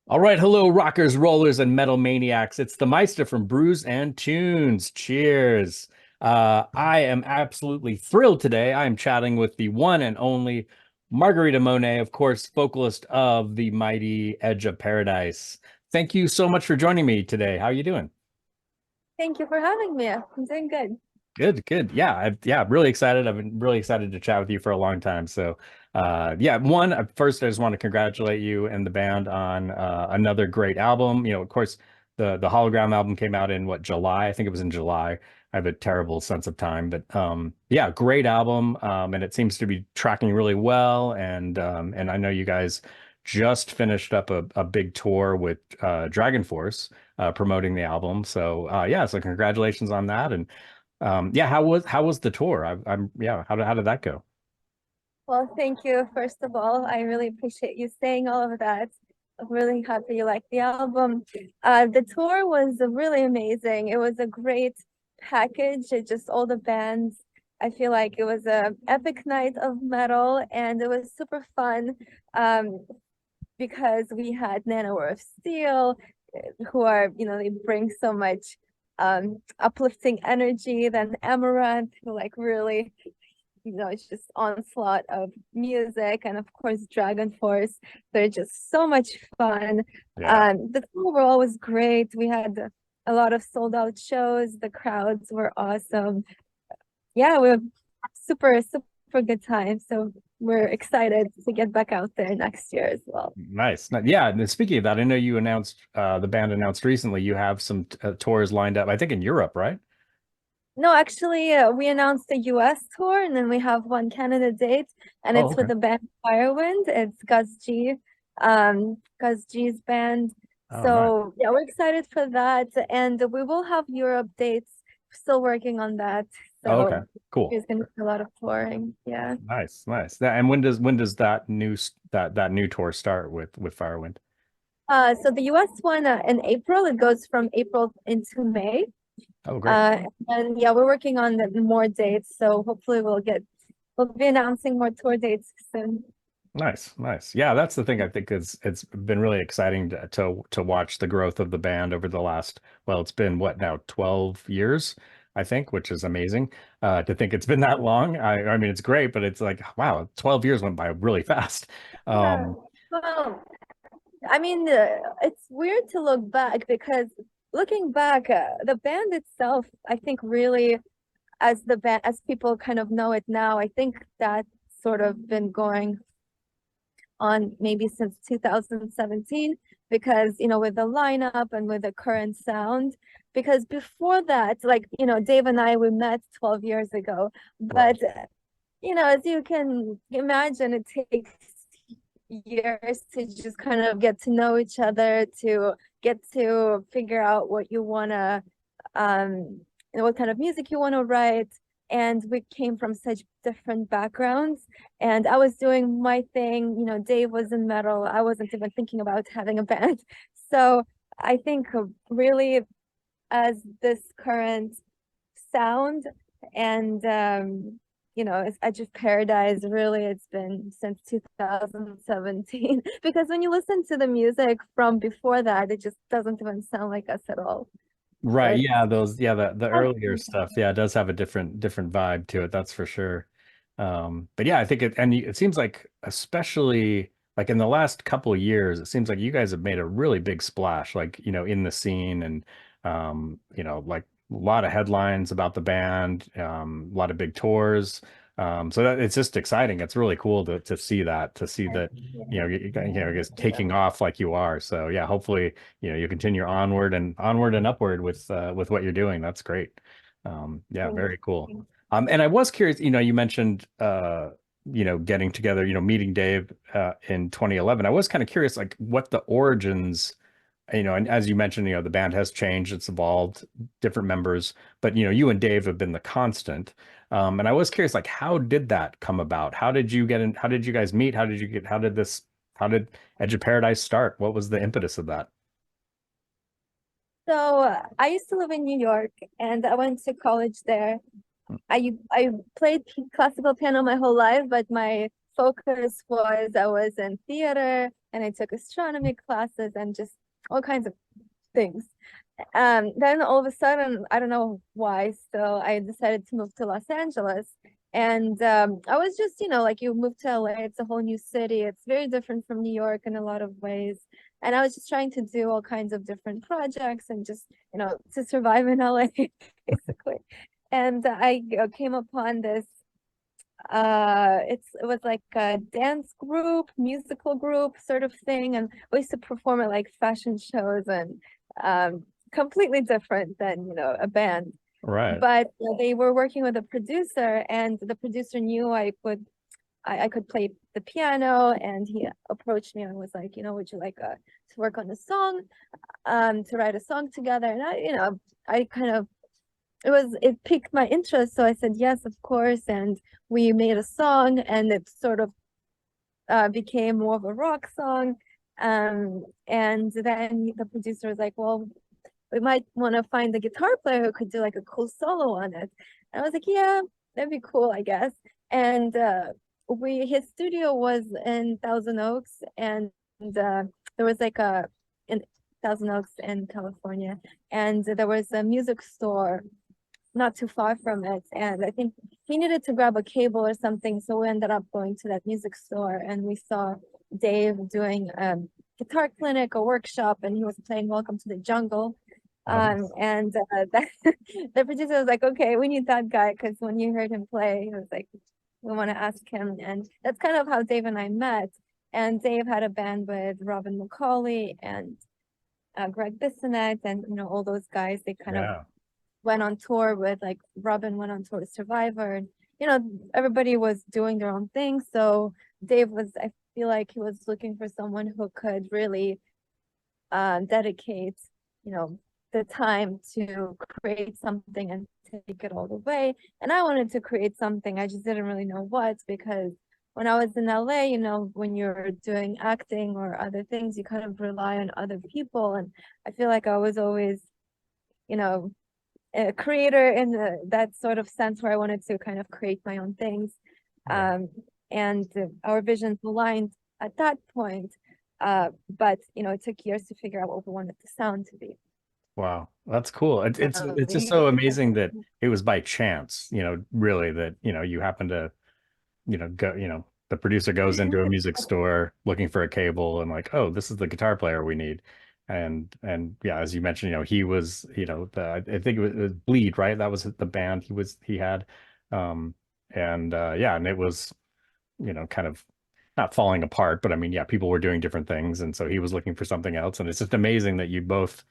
All right, hello, rockers, rollers, and metal maniacs. It's the Meista from Brews and Tunes. Cheers. I am absolutely thrilled today. I am chatting with the one and only Margarita Monet, of course, vocalist of the mighty Edge of Paradise. Thank you so much for joining me today. How are you doing? Thank you for having me. I'm doing good. Good, good. Yeah, I'm really excited. I've been really excited to chat with you for a long time. So, yeah, first, I just want to congratulate you and the band on another great album. Of course, the Hologram album came out in what, July? I think it was in July. I have a terrible sense of time, but yeah, great album. And it seems to be tracking really well. And I know you guys just finished up a big tour with Dragon Force promoting the album. So, yeah, so congratulations on that. And yeah, how was the tour? Yeah, how did that go? Well, thank you. First of all, I really appreciate you saying all of that. I'm really happy you liked the album. The tour was really amazing. It was a great package. It just all the bands. I feel like it was a epic night of metal, and it was super fun. Because we had Nanowar of Steel, who are, they bring so much uplifting energy. Then Amaranth, who like really, it's just onslaught of music, and of course Dragon Force. They're just so much fun. Yeah. The tour overall was great. We had a lot of sold out shows. The crowds were awesome. Yeah, we were super good time. So we're excited to get back out there next year as well. Nice. Yeah, and speaking of that, I know you announced the band announced recently you have some tours lined up, I think in Europe, right? No, actually, we announced a US tour, and then we have one Canada date, and Oh, it's okay. with the band Firewind. It's Gus G's band. Oh, nice. So yeah, we're excited for that, and we will have Europe dates. Still working on that, Oh, okay. so Cool. there's gonna be a lot of touring. Yeah. Nice, nice. And when does that new tour start with Firewind? So the US one in April, it goes from April into May. Oh, great. And yeah, we're working on more dates, so hopefully we'll be announcing more tour dates soon. Nice, nice. Yeah, that's the thing I think is it's been really exciting to watch the growth of the band over the last, well, it's been what now, 12 years, I think, which is amazing. To think it's been that long. I mean it's great, but it's like, wow, 12 years went by really fast. Yeah. Um, Well, I mean, it's weird to look back because looking back, the band itself, I think really, as the band, as people kind of know it now, I think that's sort of been going on maybe since 2017 because, with the lineup and with the current sound. Because before that, like, Dave and I, we met 12 years ago, right. but as you can imagine, it takes years to just kind of get to know each other, to get to figure out what you want to, what kind of music you want to write. And we came from such different backgrounds. And I was doing my thing, Dave was in metal. I wasn't even thinking about having a band. So I think really as this current sound and it's Edge of Paradise, really it's been since 2017 because when you listen to the music from before that, it just doesn't even sound like us at all. Right. It's Yeah, the earlier stuff, yeah, it does have a different vibe to it, that's for sure. But yeah, I think it seems like especially like in the last couple of years, it seems like you guys have made a really big splash, like, in the scene and like a lot of headlines about the band, a lot of big tours. So that it's just exciting. It's really cool to see that, to see that, I guess taking off like you are. So yeah, hopefully you continue onward and upward with what you're doing. That's great. Yeah, very cool. And I was curious, you mentioned getting together, meeting Dave in 2011. I was kind of curious, like what the origins, and as you mentioned, the band has changed, it's evolved, different members, but you and Dave have been the constant. And I was curious, like, how did that come about? How did you get in? How did you guys meet? How did Edge of Paradise start? What was the impetus of that? So I used to live in New York and I went to college there. I played classical piano my whole life, but my focus was I was in theater and I took astronomy classes and just all kinds of things. Then all of a sudden, I don't know why, still I decided to move to Los Angeles. And I was just, like you move to LA, it's a whole new city. It's very different from New York in a lot of ways. And I was just trying to do all kinds of different projects and just, to survive in LA, basically. And I came upon this it was like a dance group, musical group sort of thing, and we used to perform at like fashion shows and completely different than a band. Right. But they were working with a producer, and the producer knew I could play the piano, and he approached me and was like, would you like to work on a song, to write a song together? And I kind of it piqued my interest, so I said yes, of course, and we made a song, and it sort of became more of a rock song. And then the producer was like, well, we might want to find a guitar player who could do like a cool solo on it. And I was like, yeah, that'd be cool, I guess. And his studio was in Thousand Oaks, and there was like in Thousand Oaks in California, and there was a music store not too far from it, and I think he needed to grab a cable or something, so we ended up going to that music store, and we saw Dave doing a guitar clinic, a workshop, and he was playing Welcome to the Jungle. And the producer was like, okay, we need that guy, because when you heard him play, he was like, we want to ask him. And that's kind of how Dave and I met. And Dave had a band with Robin McCauley and Greg Bissonette, and all those guys. They kind of went on tour with, like, Robin went on tour with Survivor, and everybody was doing their own thing. So Dave was, I feel like he was looking for someone who could really dedicate the time to create something and take it all the way. And I wanted to create something, I just didn't really know what, because when I was in LA, when you're doing acting or other things, you kind of rely on other people, and I feel like I was always a creator in that sort of sense, where I wanted to kind of create my own things. And our visions aligned at that point, but it took years to figure out what we wanted the sound to be. Wow, that's cool. It's just so amazing that it was by chance, really, that you happen to go, the producer goes into a music store looking for a cable and like, oh, this is the guitar player we need. And yeah, as you mentioned, he was, I think it was Bleed, right? That was the band he had. Yeah, and it was, kind of not falling apart, but I mean, yeah, people were doing different things. And so he was looking for something else. And it's just amazing that you both,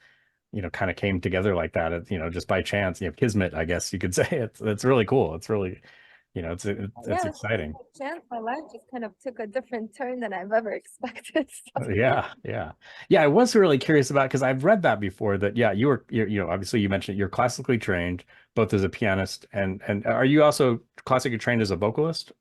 kind of came together like that, just by chance, kismet, I guess you could say. It's really cool. It's really, it's Yeah, exciting. chance, my life just kind of took a different turn than I've ever expected. So. Yeah. I was really curious about, because I've read that before, that yeah, you're obviously you mentioned you're classically trained both as a pianist and are you also classically trained as a vocalist?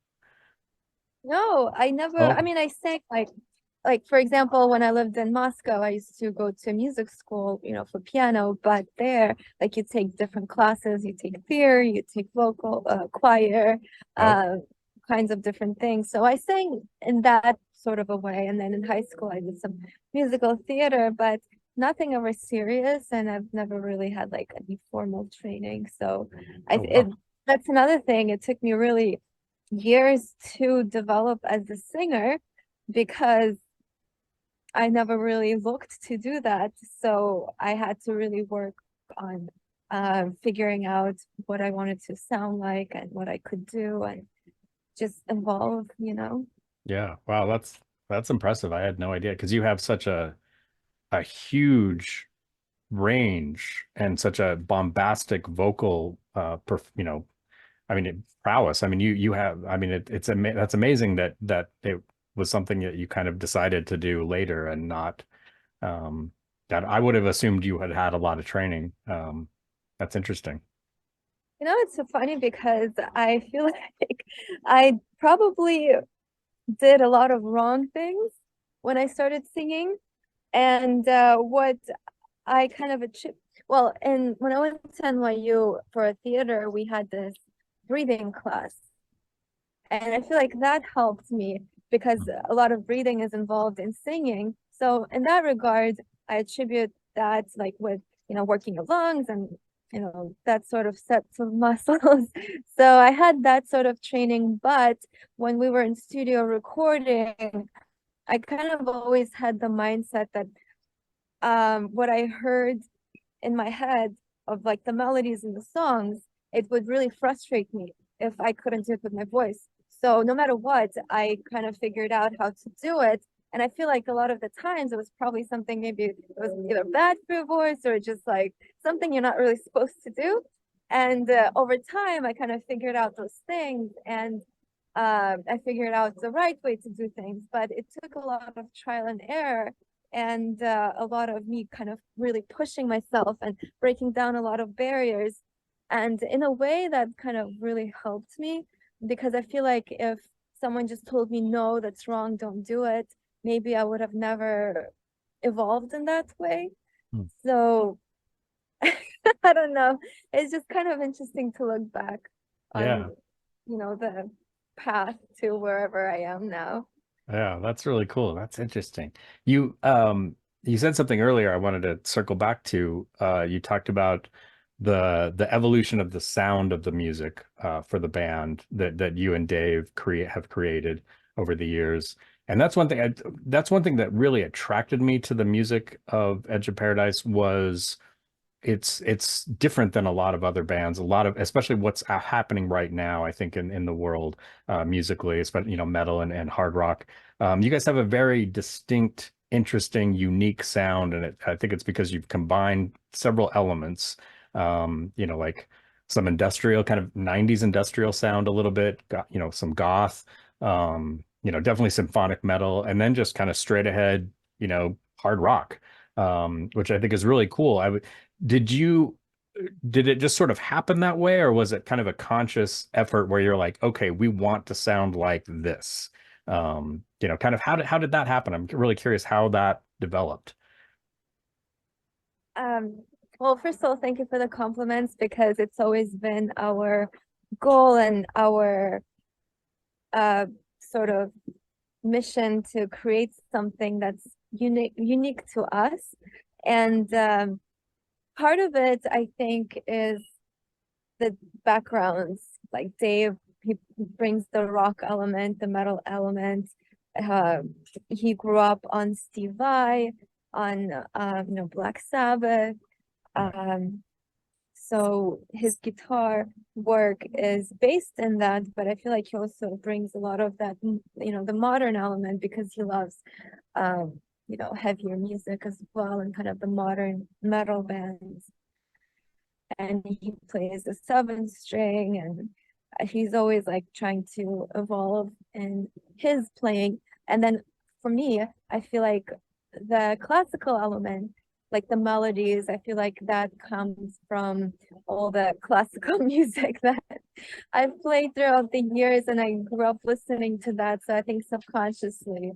No, I never, Oh, I mean, I sang like for example, when I lived in Moscow, I used to go to music school, for piano, but there, like, you take different classes, you take theory, you take vocal, choir, oh, kinds of different things. So I sang in that sort of a way. And then in high school, I did some musical theater, but nothing ever serious. And I've never really had like any formal training. So wow. that's another thing. It took me really years to develop as a singer, because I never really looked to do that. So I had to really work on figuring out what I wanted to sound like and what I could do, and just evolve. Yeah, wow, that's impressive. I had no idea, because you have such a huge range and such a bombastic vocal I mean, prowess. I mean, you have, I mean, that's amazing that it was something that you kind of decided to do later, and not that I would have assumed you had had a lot of training. That's interesting. It's so funny, because I feel like I probably did a lot of wrong things when I started singing. And what I kind of achieved, well, and when I went to NYU for a theater, we had this breathing class. And I feel like that helped me because a lot of breathing is involved in singing. So in that regard, I attribute that like with, working your lungs and, that sort of sets of muscles. So I had that sort of training, but when we were in studio recording, I kind of always had the mindset that what I heard in my head of like the melodies and the songs, it would really frustrate me if I couldn't do it with my voice. So no matter what, I kind of figured out how to do it. And I feel like a lot of the times it was probably something, maybe it was either bad for your voice or just like something you're not really supposed to do. And over time, I kind of figured out those things, and I figured out the right way to do things. But it took a lot of trial and error, and a lot of me kind of really pushing myself and breaking down a lot of barriers. And in a way that kind of really helped me, because I feel like if someone just told me, no, that's wrong, don't do it, maybe I would have never evolved in that way. Hmm. So I don't know. It's just kind of interesting to look back Yeah. on, the path to wherever I am now. Yeah, that's really cool. That's interesting. You said something earlier I wanted to circle back to. You talked about the evolution of the sound of the music for the band that you and Dave have created over the years. And that's one thing that really attracted me to the music of Edge of Paradise was it's different than a lot of other bands, a lot of especially what's happening right now, I think in the world musically, especially metal and hard rock. You guys have a very distinct, interesting, unique sound, and I think it's because you've combined several elements, like some industrial kind of 90s industrial sound a little bit, got some goth, definitely symphonic metal, and then just kind of straight ahead, hard rock, which I think is really cool. Did you did it just sort of happen that way, or was it kind of a conscious effort where you're like, okay, we want to sound like this? Kind of how did that happen? I'm really curious how that developed. Um, well, first of all, thank you for the compliments, because it's always been our goal and our uh sort of mission to create something that's unique to us. And part of it, I think, is the backgrounds. Like Dave, he brings the rock element, the metal element. Uh, he grew up on Steve Vai, on Black Sabbath. Um, so his guitar work is based in that, but I feel like he also brings a lot of that, the modern element, because he loves, heavier music as well, and kind of the modern metal bands. And he plays a 7 string, and he's always like trying to evolve in his playing. And then for me, I feel like the classical element, like the melodies, I feel like that comes from all the classical music that I've played throughout the years, and I grew up listening to that. So I think subconsciously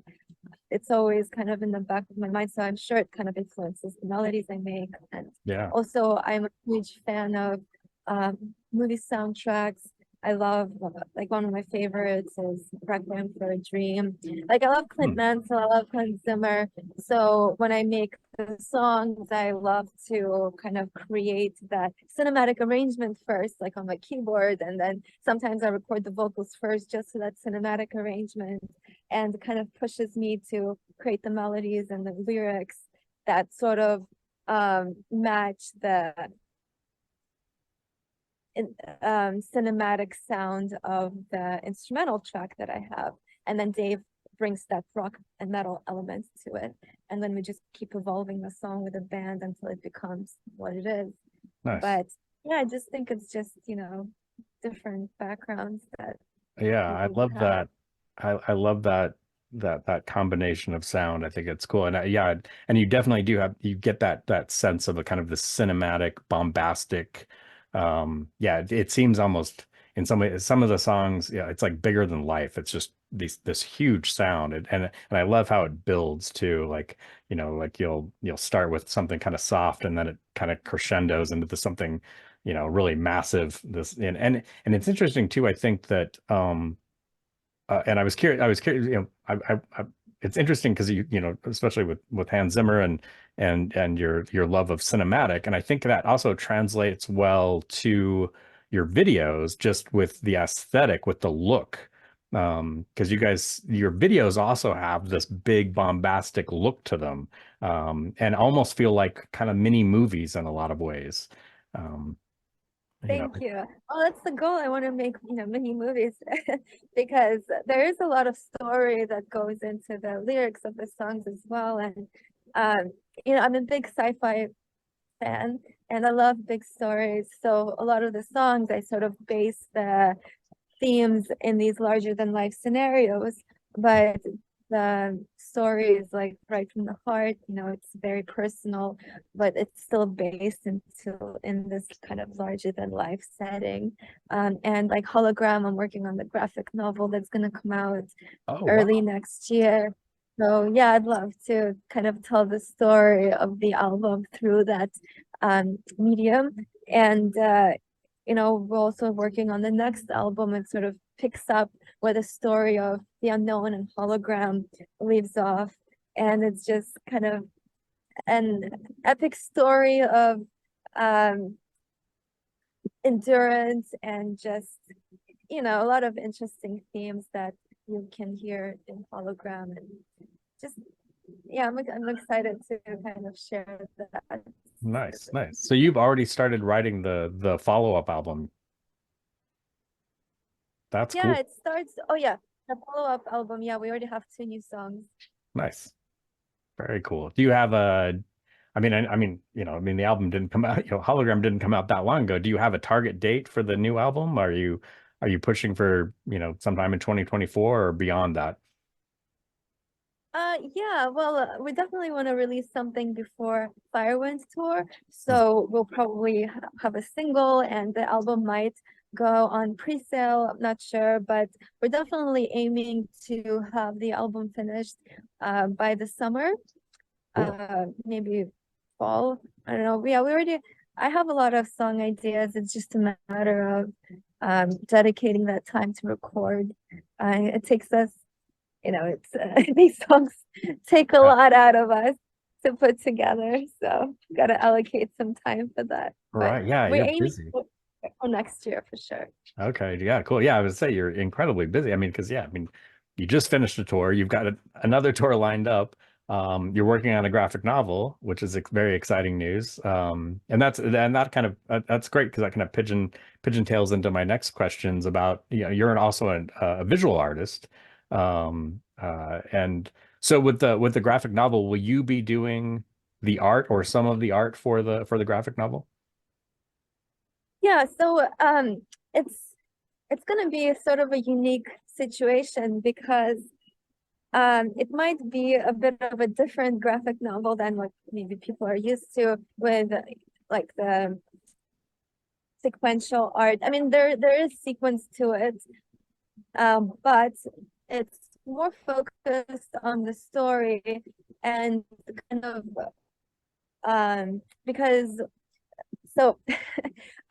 it's always kind of in the back of my mind. So I'm sure it kind of influences the melodies I make. And Yeah. also, I'm a huge fan of movie soundtracks. I love, like, one of my favorites is Requiem for a Dream. Like, I love Clint Hmm. Mansell, I love Hans Zimmer. So when I make the songs, I love to kind of create that cinematic arrangement first, like on my keyboard, and then sometimes I record the vocals first, just so that cinematic arrangement, and kind of pushes me to create the melodies and the lyrics that sort of match the cinematic sound of the instrumental track that I have. And then Dave brings that rock and metal elements to it. And then we just keep evolving the song with the band until it becomes what it is. Nice. But yeah, I just think it's just, different backgrounds that Yeah, I we love have. that. I love that combination of sound. I think it's cool. And yeah, and you definitely do you get that sense of a kind of the cinematic, bombastic. Yeah, it seems almost in some way some of the songs, yeah, it's like bigger than life. It's just this huge sound. And I love how it builds too. Like, like you'll start with something kind of soft and then it kind of crescendos into something, really massive. And it's interesting too, I think that and I was curious, it's interesting because especially with Hans Zimmer and your love of cinematic, and I think that also translates well to your videos, just with the aesthetic, with the look. Because your videos also have this big bombastic look to them, and almost feel like kind of mini movies in a lot of ways. Um, you know, Thank you. Well, that's the goal. I want to make, mini movies because there is a lot of story that goes into the lyrics of the songs as well. And, I'm a big sci-fi fan and I love big stories. So a lot of the songs, I sort of base the themes in these larger than life scenarios, but the story is like right from the heart, it's very personal, but it's still based in this kind of larger than life setting. And like Hologram, I'm working on the graphic novel that's going to come out oh early wow. next year. So yeah, I'd love to kind of tell the story of the album through that medium. And we're also working on the next album. It sort of picks up where the story of the unknown and Hologram leaves off. And it's just kind of an epic story of um, endurance and just, a lot of interesting themes that you can hear in Hologram. And just, yeah, I'm excited to kind of share that. Nice, nice. So you've already started writing the follow-up album. That's Yeah, cool. it starts. Oh yeah, the follow-up album. Yeah, we already have 2 new songs. Nice. Very cool. Do you have a, the album didn't come out, Hologram didn't come out that long ago. Do you have a target date for the new album? Are you pushing for, sometime in 2024 or beyond that? Yeah, well, we definitely want to release something before Firewind tour. So we'll probably have a single and the album might go on pre-sale. I'm not sure, but we're definitely aiming to have the album finished by the summer, Cool. maybe fall. I don't know. Yeah, I have a lot of song ideas. It's just a matter of dedicating that time to record. It takes us it's these songs take a Yeah. lot out of us to put together, so got to allocate some time for that. But Right. Yeah, we're you're aiming busy. for next year for sure. Okay. Yeah, cool. Yeah, I would say you're incredibly busy. Because you just finished a tour. You've got another tour lined up. You're working on a graphic novel, which is very exciting news. That kind of that's great because that kind of pigeon tails into my next questions about, you're also a visual artist. And so with the graphic novel, will you be doing the art or some of the art for the graphic novel? Yeah, so it's gonna be sort of a unique situation because it might be a bit of a different graphic novel than what maybe people are used to with like the sequential art. I mean, there is sequence to it, but it's more focused on the story and kind of because so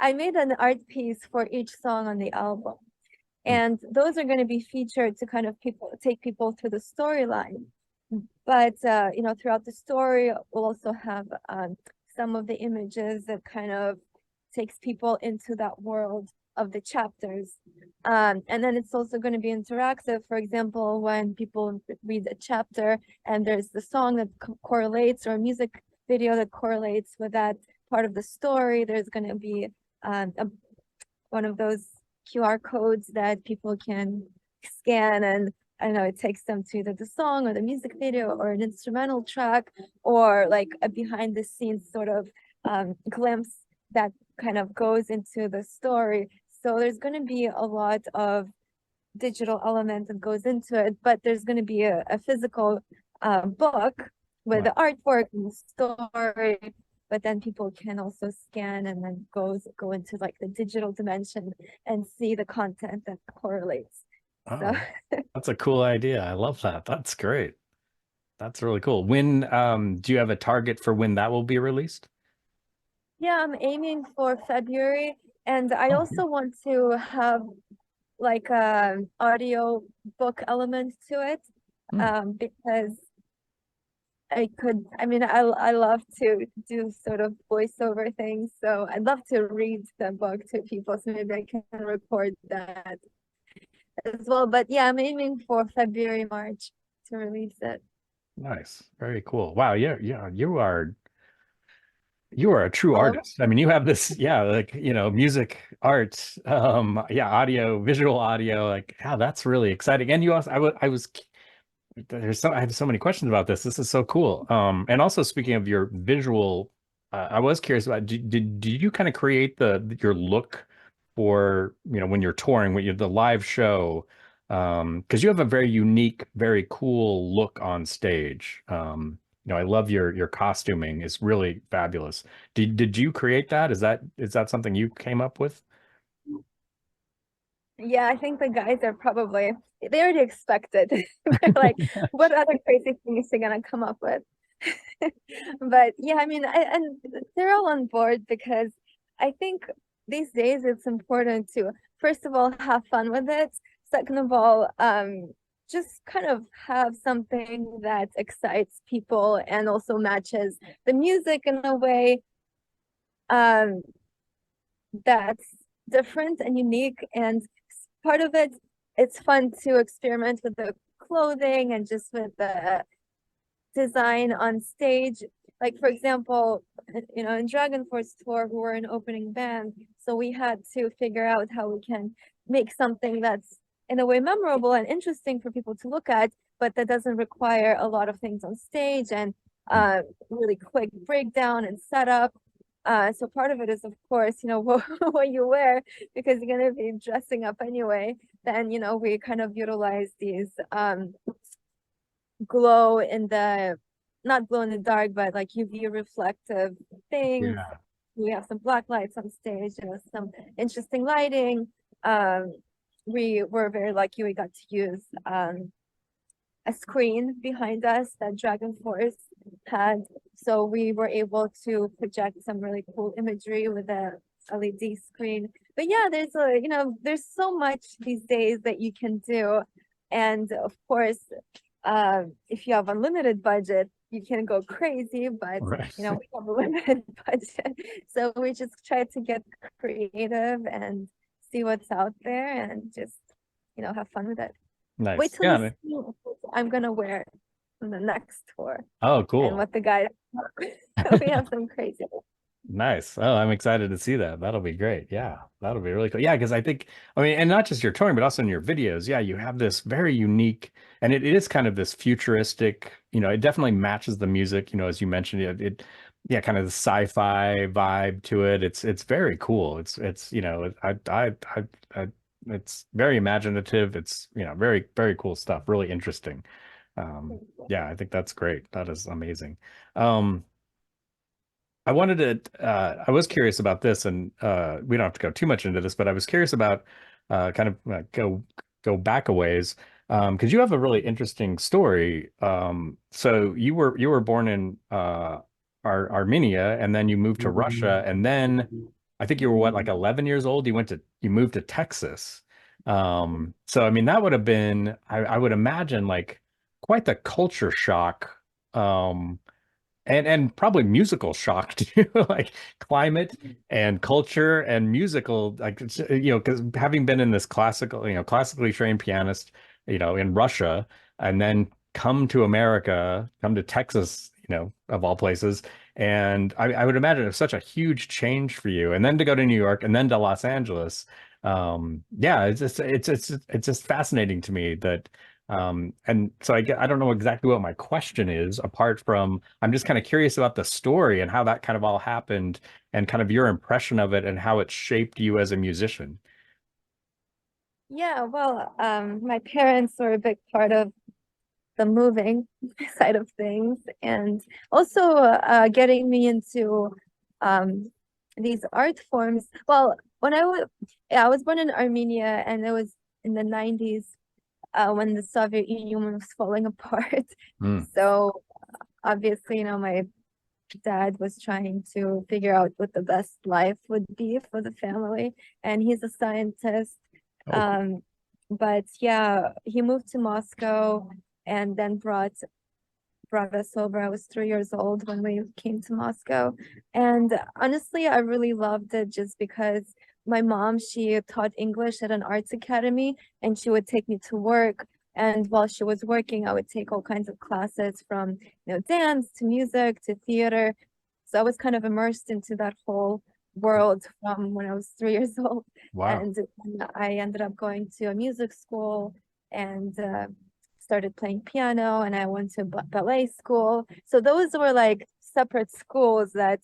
I made an art piece for each song on the album, Hmm. and those are going to be featured to kind of take people through the storyline. But throughout the story, we'll also have some of the images that kind of takes people into that world of the chapters. And then it's also going to be interactive. For example, when people read a chapter and there's the song that correlates or a music video that correlates with that part of the story, there's going to be one of those QR codes that people can scan, and I don't know, it takes them to either the song or the music video or an instrumental track or like a behind the scenes sort of glimpse that kind of goes into the story. So there's going to be a lot of digital element that goes into it, but there's going to be a physical book with Right. the artwork and the story, but then people can also scan and then go into like the digital dimension and see the content that correlates. So Oh, that's a cool idea. I love that. That's great. That's really cool. When do you have a target for when that will be released? yeah, I'm aiming for February, and I Oh, also want to have like a audio book element to it, Hmm. because I mean, I love to do sort of voiceover things, so I'd love to read the book to people, so maybe I can record that as well. But yeah, I'm aiming for February, March to release it. Nice. Very cool. Wow. Yeah. Yeah. You are a true All over. artist. I mean, you have this, yeah, like, music, art, yeah, audio, visual audio, like, yeah, that's really exciting. And you also, I have so many questions about this. This is so cool. And also speaking of your visual, I was curious about, did you kind of create your look for, when you're touring, when you're the live show? Because you have a very unique, very cool look on stage. I love your costuming is really fabulous. Did you create that? Is that something you came up with? Yeah, I think the guys are probably they already expected. They're like, what other crazy things are gonna come up with? But yeah, I mean, and they're all on board because I think these days it's important to, first of all, have fun with it. Second of all, just kind of have something that excites people and also matches the music in a way um that's different and unique. And part of it, it's fun to experiment with the clothing and just with the design on stage. Like for example, in Dragon Force Tour, we were an opening band, so we had to figure out how we can make something that's in a way memorable and interesting for people to look at, but that doesn't require a lot of things on stage and really quick breakdown and setup. So part of it is, of course, what you wear, because you're gonna be dressing up anyway. Then, we kind of utilize these glow in the not glow in the dark, but like UV reflective things. Yeah. We have some black lights on stage, some interesting lighting. We were very lucky we got to use a screen behind us that Dragon Force had. So we were able to project some really cool imagery with a LED screen. But yeah, there's so much these days that you can do. And of course, if you have unlimited budget, you can go crazy, but Right. we have a limited budget. So we just try to get creative and see what's out there and just, have fun with it. Wait Nice. till Yeah. you see what I'm gonna wear on the next tour Oh, and cool. what the guys so we have some crazy. Nice. Oh, I'm excited to see that. That'll be great. Yeah, that'll be really cool. Yeah, because I mean, and not just your touring, but also in your videos. Yeah, you have this very unique, and it is kind of this futuristic, it definitely matches the music, as you mentioned, yeah, kind of the sci-fi vibe to it. It's very cool. I it's very imaginative. It's, very, very cool stuff. Really interesting. Yeah, I think that's great. That is amazing. Um, I was curious about this, and we don't have to go too much into this, but I was curious about kind of go back a ways, because you have a really interesting story. So you were born in Armenia, and then you moved to Russia, and then I think you were what, like 11 years old? You moved to Texas. So I mean, that would have been, I would imagine, like quite the culture shock. And probably musical shock too, like climate and culture and musical, like because having been in this classically trained pianist, in Russia, and then come to Texas, of all places, and I would imagine it's such a huge change for you, and then to go to New York and then to Los Angeles. Yeah, it's just fascinating to me that. And so I don't know exactly what my question is, apart from I'm just kind of curious about the story and how that kind of all happened and kind of your impression of it and how it shaped you as a musician. Yeah, well, my parents were a big part of the moving side of things, and also getting me into um these art forms. Well, yeah, I was born in Armenia, and it was in the 90s, when the Soviet Union was falling apart. Mm. So obviously, my dad was trying to figure out what the best life would be for the family, and he's a scientist. Oh, cool. but yeah, he moved to Moscow and then brought us over. I was 3 years old when we came to Moscow. And honestly, I really loved it just because my mom, she taught English at an arts academy and she would take me to work. And while she was working, I would take all kinds of classes from, dance to music to theater. So I was kind of immersed into that whole world from when I was 3 years old. Wow. And I ended up going to a music school and started playing piano, and I went to ballet school. So those were like separate schools that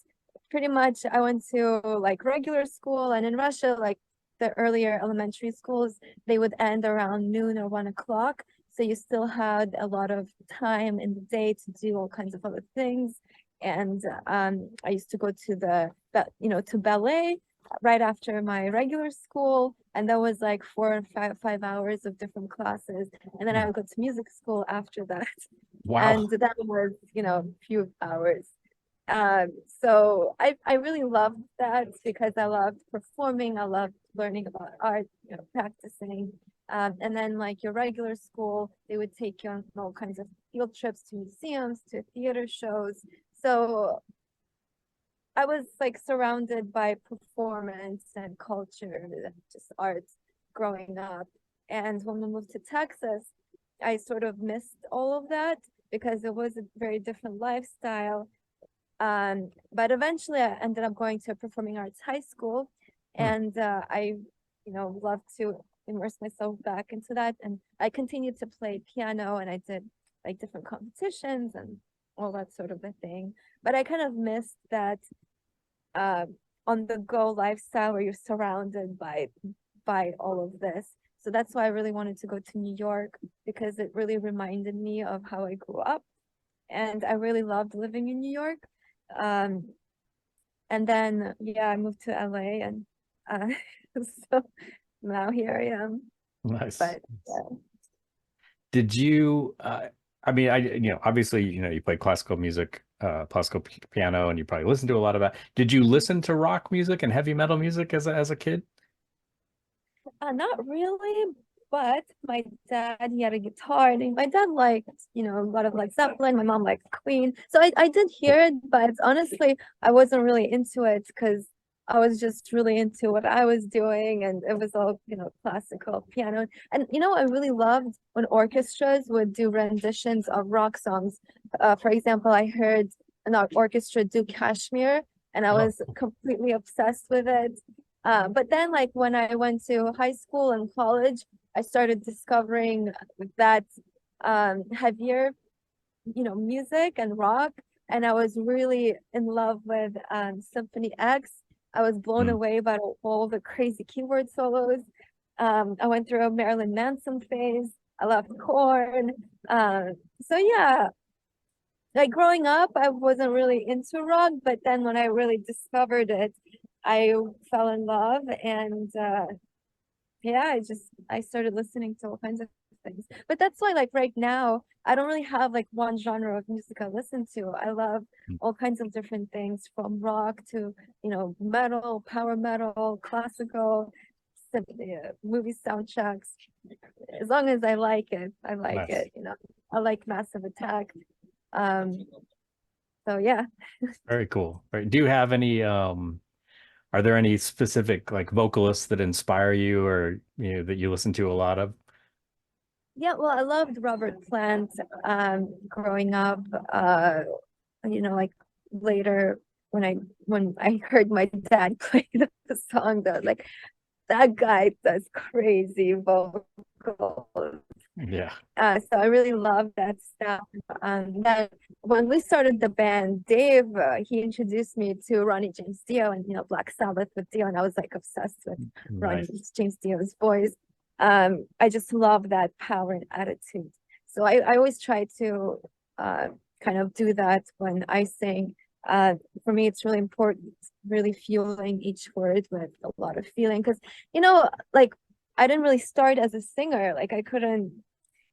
pretty much I went to like regular school. And in Russia, like the earlier elementary schools, they would end around noon or 1 o'clock. So you still had a lot of time in the day to do all kinds of other things. And I used to go to to ballet right after my regular school, and that was like 4 or 5 hours of different classes. And then I would go to music school after that, Wow. and that was a few hours. So I really loved that because I loved performing, I loved learning about art, practicing. And then like your regular school, they would take you on all kinds of field trips to museums, to theater shows. So I was like surrounded by performance and culture, just art growing up. And when we moved to Texas, I sort of missed all of that because it was a very different lifestyle. But eventually I ended up going to a performing arts high school, Hmm. and I, loved to immerse myself back into that. And I continued to play piano, and I did like different competitions and all that sort of a thing. But I kind of missed that uh, on the go lifestyle where you're surrounded by all of this. So that's why I really wanted to go to New York, because it really reminded me of how I grew up, and I really loved living in New York. Um, and then yeah, I moved to LA, and uh, so now here I am. Nice. But yeah. Did you, I mean, obviously, you play classical music, classical piano, and you probably listen to a lot of that. Did you listen to rock music and heavy metal music as a kid? Not really, but my dad, he had a guitar, and my dad liked, a lot of Led Zeppelin. My mom liked Queen. So I did hear it, but honestly, I wasn't really into it because I was just really into what I was doing, and it was all, classical piano. And I really loved when orchestras would do renditions of rock songs. For example, I heard an orchestra do Kashmir, and I Oh, was completely obsessed with it. But then, like when I went to high school and college, I started discovering that heavier, music and rock, and I was really in love with Symphony X. I was blown hmm. away by all the crazy keyboard solos. I went through a Marilyn Manson phase. I loved Korn. So yeah, like growing up, I wasn't really into rock, but then when I really discovered it, I fell in love. And yeah, I started listening to all kinds of things. But that's why like right now, I don't really have like one genre of music I listen to. I love all kinds of different things, from rock to, metal, power metal, classical, movie soundtracks. As long as I like it, I like Nice. it. I like Massive Attack. Um, so yeah. Very cool. Right. Do you have any, are there any specific like vocalists that inspire you or, that you listen to a lot of? Yeah, well, I loved Robert Plant growing up. Like later when I heard my dad play the song, that was like, that guy does crazy vocals. Yeah. So I really love that stuff. That when we started the band, Dave, he introduced me to Ronnie James Dio and Black Sabbath with Dio, and I was like obsessed with Ronnie Nice. James Dio's voice. I just love that power and attitude. So I always try to uh, kind of do that when I sing. For me, it's really important, really fueling each word with a lot of feeling, because like I didn't really start as a singer. Like I couldn't,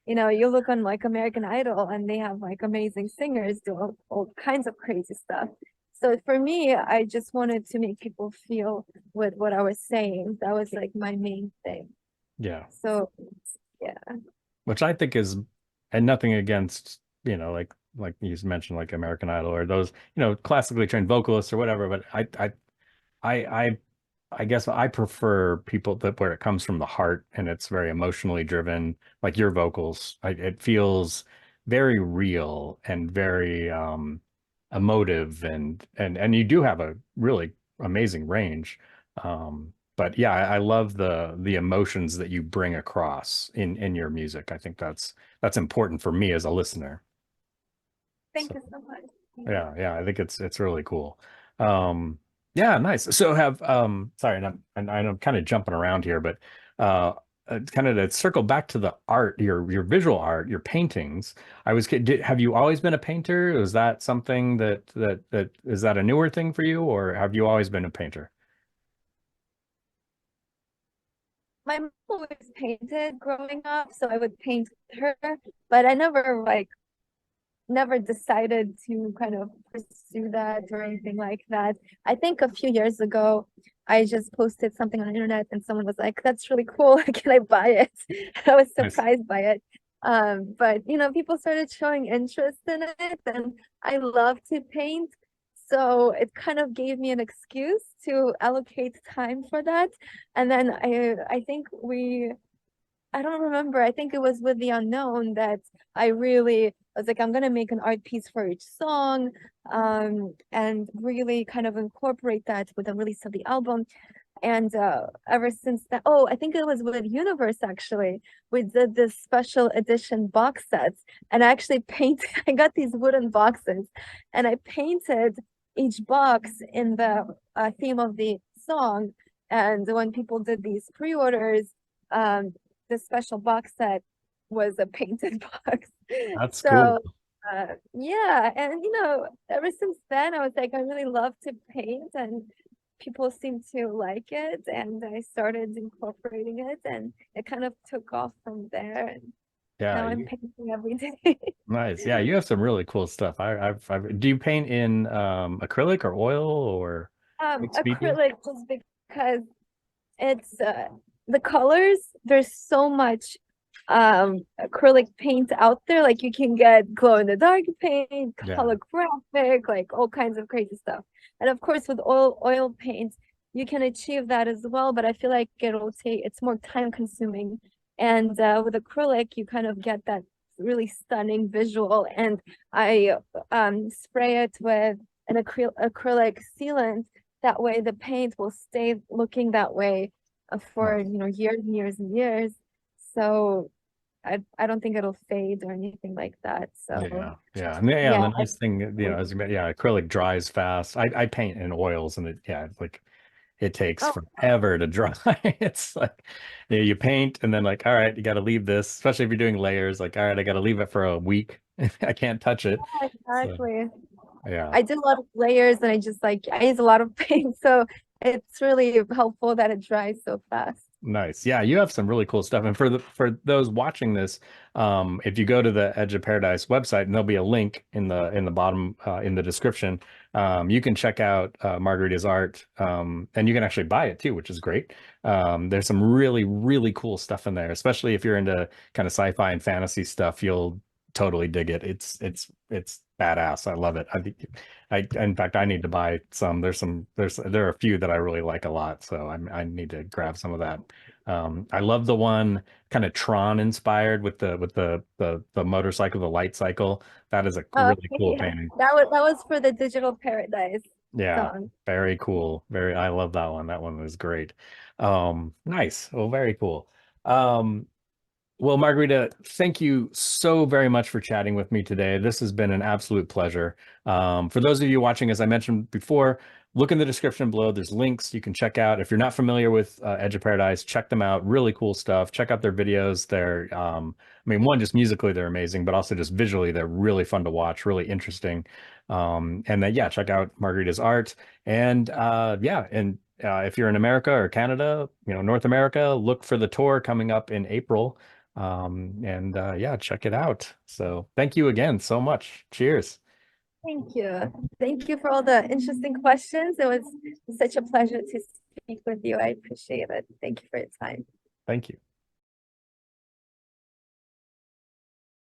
you look on like American Idol and they have like amazing singers do all kinds of crazy stuff. So for me, I just wanted to make people feel with what I was saying. That was like my main thing. Yeah. So yeah. Which I think is, and nothing against, like you mentioned, like American Idol or those, classically trained vocalists or whatever, but I I guess I prefer people that where it comes from the heart and it's very emotionally driven, like your vocals. It feels very real and very emotive, and you do have a really amazing range. But yeah, I love the emotions that you bring across in your music. I think that's important for me as a listener. Thank So you so much. yeah, I think it's really cool. Um, yeah, nice. So have sorry, and I'm kind of jumping around here, but uh, kind of to circle back to the art, your visual art, your paintings. Have you always been a painter? Is that something that is that a newer thing for you, or have you always been a painter? My mom always painted growing up, so I would paint with her, but I never decided to kind of pursue that or anything like that. I think a few years ago, I just posted something on the internet and someone was like, "That's really cool. Can I buy it?" I was Nice. surprised by it. But people started showing interest in it, and I love to paint. So it kind of gave me an excuse to allocate time for that. And then I think I don't remember. I think it was with the unknown that I was like, I'm gonna make an art piece for each song, and really kind of incorporate that with the release of the album. And ever since that, oh, I think it was with Universe actually. We did this special edition box sets, and I actually painted. I got these wooden boxes, and I painted each box in the theme of the song. And when people did these pre-orders, um, the special box set was a painted box. That's cool. So yeah, and ever since then, I was like, I really love to paint, and people seem to like it, and I started incorporating it, and it kind of took off from there, and Yeah, now I'm painting every day. nice. Yeah, you have some really cool stuff. Do you paint in acrylic or oil or mixed media? Acrylic, just because it's the colors, there's so much acrylic paint out there. Like you can get glow in the dark paint, Yeah. holographic, like all kinds of crazy stuff. And of course with oil paint you can achieve that as well, but I feel like it's more time consuming. And with acrylic you kind of get that really stunning visual. And I spray it with an acrylic sealant, that way the paint will stay looking that way for Nice. years and years and years. So I don't think it'll fade or anything like that. So Yeah. And yeah. the nice thing, acrylic dries fast. I paint in oils and it takes Oh, forever to dry. It's like you paint and then like, all right, you got to leave this, especially if you're doing layers, like, all right, I got to leave it for a week. I can't touch it. So, exactly. yeah. I do a lot of layers, and I use a lot of paint, so it's really helpful that it dries so fast. Nice. Yeah, you have some really cool stuff. And for those watching this, if you go to the Edge of Paradise website, and there'll be a link in the bottom in the description, you can check out Margarita's art, and you can actually buy it too, which is great. There's some really, really cool stuff in there, especially if you're into kind of sci-fi and fantasy stuff, you'll totally dig it. It's badass. I love it. In fact, I need to buy some. There are a few that I really like a lot, so I need to grab some of that. I love the one kind of Tron inspired with the motorcycle, the light cycle. That is a really Okay, cool yeah. painting. That was for the Digital Paradise Yeah, song. very cool. I love that one. That one was great. Nice. Well, very cool. Um, well, Margarita, thank you so very much for chatting with me today. This has been an absolute pleasure. For those of you watching, as I mentioned before, look in the description below. There's links you can check out. If you're not familiar with Edge of Paradise, check them out. Really cool stuff. Check out their videos. I mean, one, just musically, they're amazing, but also just visually, they're really fun to watch, really interesting. And then, yeah, check out Margarita's art. And if you're in America or Canada, North America, look for the tour coming up in April. Yeah, check it out. So thank you again so much. Cheers. Thank you. Thank you for all the interesting questions. It was such a pleasure to speak with you. I appreciate it. Thank you for your time. Thank you.